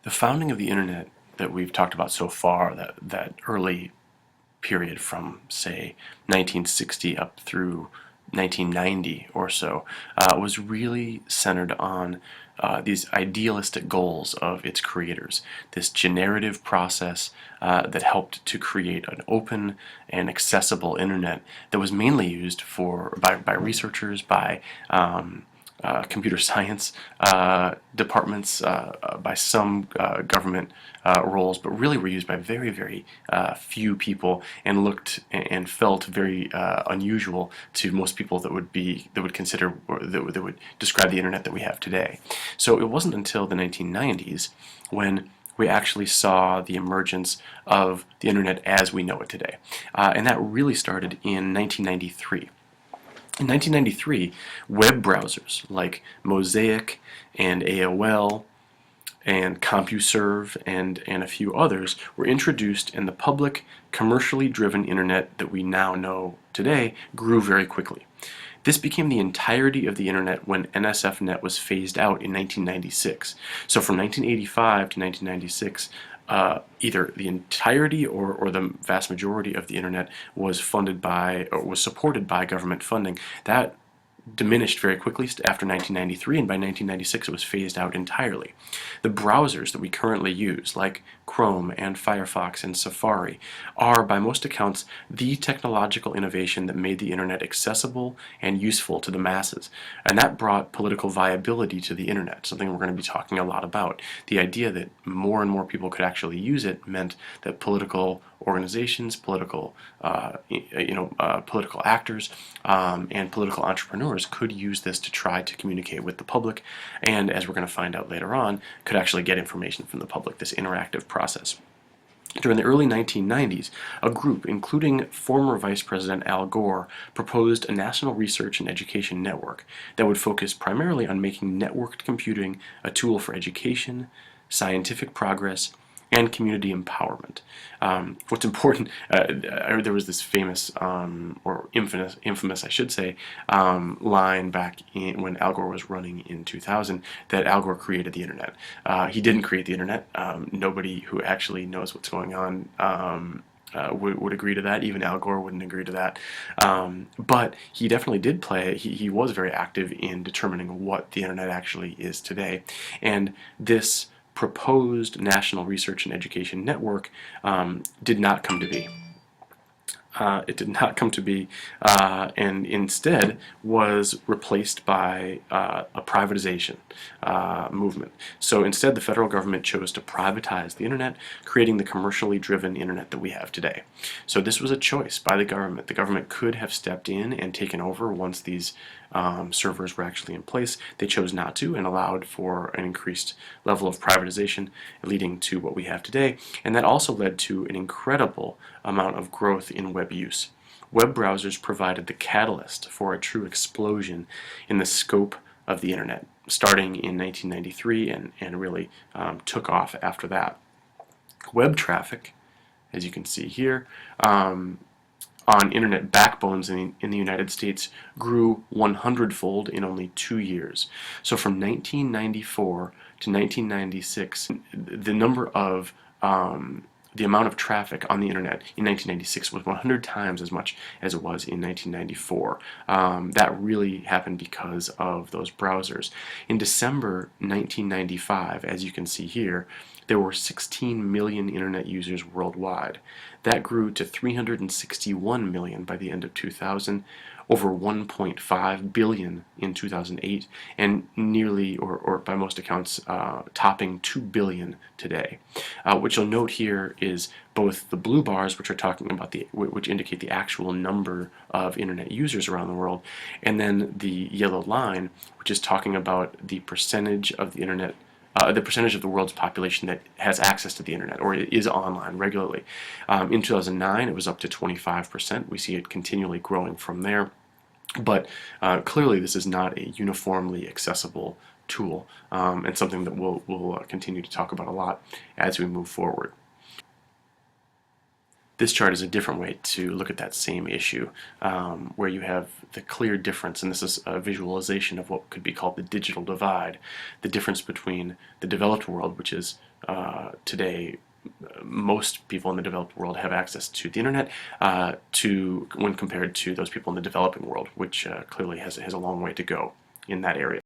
The founding of the internet that we've talked about so far, that early period from, say, 1960 up through 1990 or so, was really centered on these idealistic goals of its creators. This generative process that helped to create an open and accessible internet that was mainly used by researchers, by computer science departments, by some government roles, but really were used by very, very few people, and looked and felt very unusual to most people that would consider, or that would describe the internet that we have today. So it wasn't until the 1990s when we actually saw the emergence of the internet as we know it today, and that really started in 1993. In 1993, web browsers like Mosaic and AOL and CompuServe and a few others were introduced, and the public, commercially driven internet that we now know today grew very quickly. This became the entirety of the internet when NSFNet was phased out in 1996. So from 1985 to 1996, either the entirety or the vast majority of the internet was funded by, or was supported by, government funding. That diminished very quickly after 1993, and by 1996 it was phased out entirely. The browsers that we currently use, like Chrome and Firefox and Safari, are by most accounts the technological innovation that made the internet accessible and useful to the masses. And that brought political viability to the internet, something we're going to be talking a lot about. The idea that more and more people could actually use it meant that political organizations, political actors, and political entrepreneurs could use this to try to communicate with the public, and as we're going to find out later on, could actually get information from the public, this interactive process. During the early 1990s, a group, including former Vice President Al Gore, proposed a national research and education network that would focus primarily on making networked computing a tool for education, scientific progress, and community empowerment. What's important, there was this famous, or infamous, I should say, line back when Al Gore was running in 2000, that Al Gore created the internet. He didn't create the internet. Nobody who actually knows what's going on would agree to that. Even Al Gore wouldn't agree to that. But he definitely did he was very active in determining what the internet actually is today. And this proposed National Research and Education Network did not come to be. It did not come to be, and instead was replaced by a privatization movement. So instead, the federal government chose to privatize the internet, creating the commercially driven internet that we have today. So this was a choice by the government. The government could have stepped in and taken over once these servers were actually in place. They chose not to, and allowed for an increased level of privatization, leading to what we have today. And that also led to an incredible amount of growth in web use. Web browsers provided the catalyst for a true explosion in the scope of the internet, starting in 1993, and really took off after that. Web traffic, as you can see here, on internet backbones in the United States grew 100-fold in only 2 years. So from 1994 to 1996, the number of the amount of traffic on the internet in 1996 was 100 times as much as it was in 1994. That really happened because of those browsers. In December 1995, as you can see here, there were 16 million internet users worldwide. That grew to 361 million by the end of 2000, over 1.5 billion in 2008, and nearly, or by most accounts, topping 2 billion today. What you'll note here is both the blue bars, which are talking about which indicate the actual number of internet users around the world, and then the yellow line, which is talking about the percentage of the internet, the percentage of the world's population that has access to the internet or is online regularly. In 2009, it was up to 25%. We see it continually growing from there. But clearly, this is not a uniformly accessible tool, and something that we'll continue to talk about a lot as we move forward. This chart is a different way to look at that same issue, where you have the clear difference, and this is a visualization of what could be called the digital divide, the difference between the developed world, which is today most people in the developed world have access to the internet when compared to those people in the developing world, which clearly has a long way to go in that area.